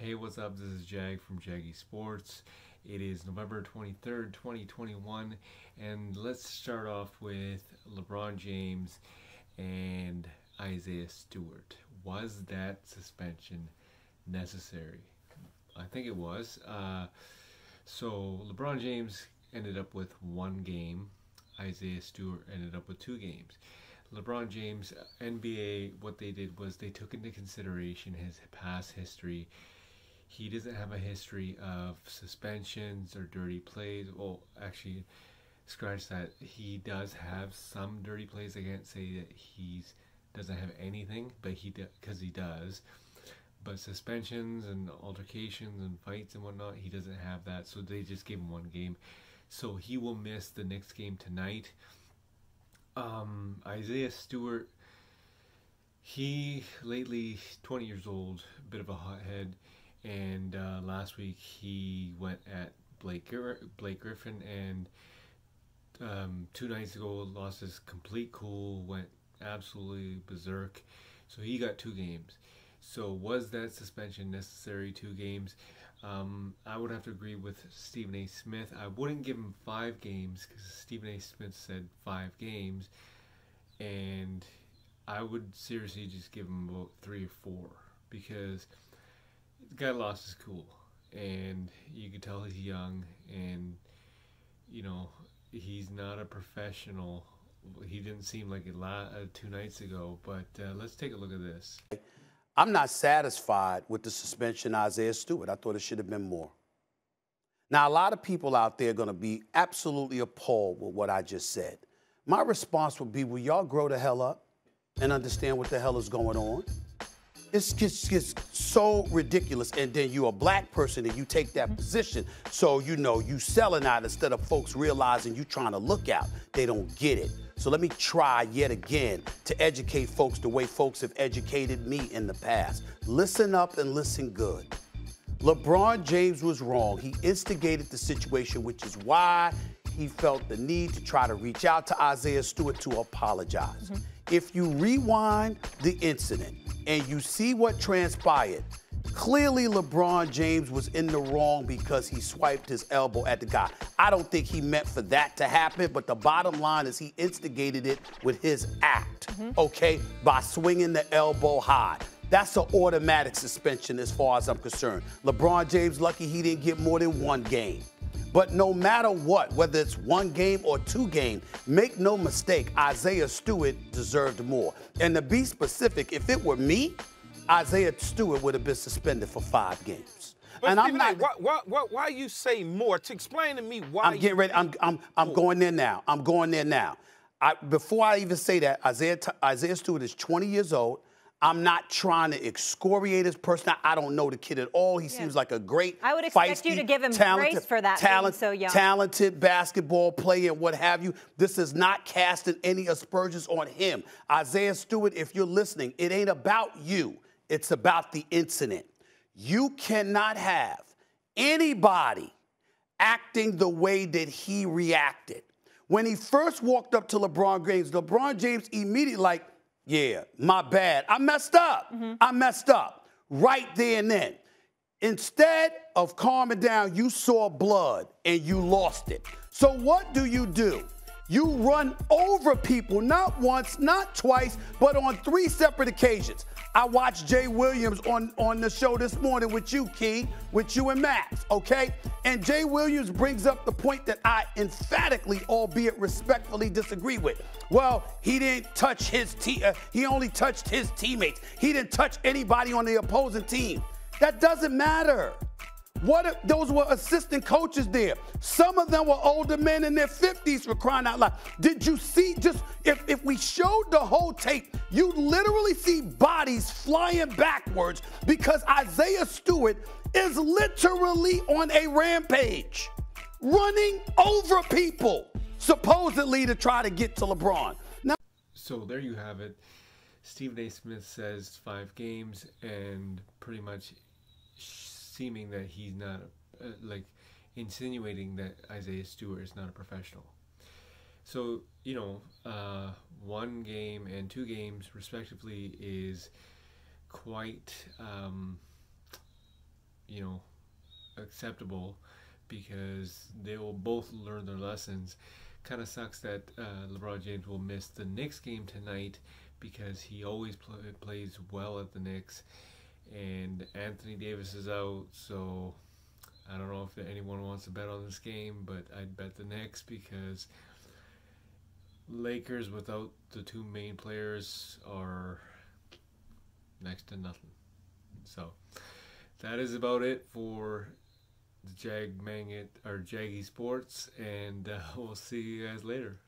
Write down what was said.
Hey, what's up? This is Jag from Jaggy Sports. It is November 23rd, 2021, and let's start off with LeBron James and Isaiah Stewart. Was that suspension necessary? I think it was. So LeBron James ended up with 1 game. Isaiah Stewart ended up with 2 games. LeBron James, NBA, what they did was they took into consideration his past history. He doesn't have a history of suspensions or dirty plays. Well, actually, scratch that. He does have some dirty plays. I can't say that he doesn't have anything, but because he does. But suspensions and altercations and fights and whatnot, he doesn't have that. So they just gave him 1 game. So he will miss the next game tonight. Isaiah Stewart, he lately 20 years old, a bit of a hothead. And last week he went at Blake Griffin, and 2 nights ago lost his complete cool, went absolutely berserk. So he got 2 games. So was that suspension necessary? 2 games? I would have to agree with Stephen A. Smith. I wouldn't give him 5 games because Stephen A. Smith said 5 games, and I would seriously just give him about 3 or 4 because the guy lost his cool, and you could tell he's young, and you know he's not a professional. He didn't seem like it 2 nights ago, but let's take a look at this. I'm not satisfied with the suspension of Isaiah Stewart. I thought it should have been more. Now, a lot of people out there are going to be absolutely appalled with what I just said. My response would be, will y'all grow the hell up and understand what the hell is going on? It's just so ridiculous. And then you're a black person and you take that position. So, you know, you selling out instead of folks realizing you trying to look out. They don't get it. So let me try yet again to educate folks the way folks have educated me in the past. Listen up and listen good. LeBron James was wrong. He instigated the situation, which is why he felt the need to try to reach out to Isaiah Stewart to apologize. If you rewind the incident and you see what transpired, clearly LeBron James was in the wrong because he swiped his elbow at the guy. I don't think he meant for that to happen, but the bottom line is he instigated it with his act, okay, by swinging the elbow high. That's an automatic suspension as far as I'm concerned. LeBron James, lucky he didn't get more than 1 game. But no matter what, whether it's 1 game or 2 games, make no mistake, Isaiah Stewart deserved more. And to be specific, if it were me, Isaiah Stewart would have been suspended for 5 games. But and Stephen, I'm not. Why you say more? To explain to me why. I'm getting ready. I'm going there now. I'm going there now. Before I even say that, Isaiah Stewart is 20 years old. I'm not trying to excoriate his personality. I don't know the kid at all. He seems like a great, I would expect feisty, you to give him grace for that being so young. Talented basketball player and what have you. This is not casting any aspersions on him. Isaiah Stewart, if you're listening, it ain't about you. It's about the incident. You cannot have anybody acting the way that he reacted. When he first walked up to LeBron James immediately like, yeah, my bad. I messed up. I messed up right there and then. Instead of calming down, you saw blood and you lost it. So what do? You run over people, not once, not twice, but on 3 separate occasions. I watched Jay Williams on the show this morning with you, Key, with you and Max, okay? And Jay Williams brings up the point that I emphatically, albeit respectfully, disagree with. Well, he didn't touch he only touched his teammates. He didn't touch anybody on the opposing team. That doesn't matter. What if those were assistant coaches there? Some of them were older men in their 50s, for crying out loud. Did you see, just if we showed the whole tape, you literally see bodies flying backwards because Isaiah Stewart is literally on a rampage, running over people, supposedly to try to get to LeBron. Now, So there you have it. Stephen A. Smith says 5 games, and pretty much seeming that he's not, insinuating that Isaiah Stewart is not a professional. So, 1 game and 2 games, respectively, is quite acceptable because they will both learn their lessons. Kind of sucks that LeBron James will miss the Knicks game tonight because he always plays well at the Knicks, and Anthony Davis is out, so I don't know if anyone wants to bet on this game, but I'd bet the Knicks because Lakers without the two main players are next to nothing. So that is about it for the Jaggy Sports, and we'll see you guys later.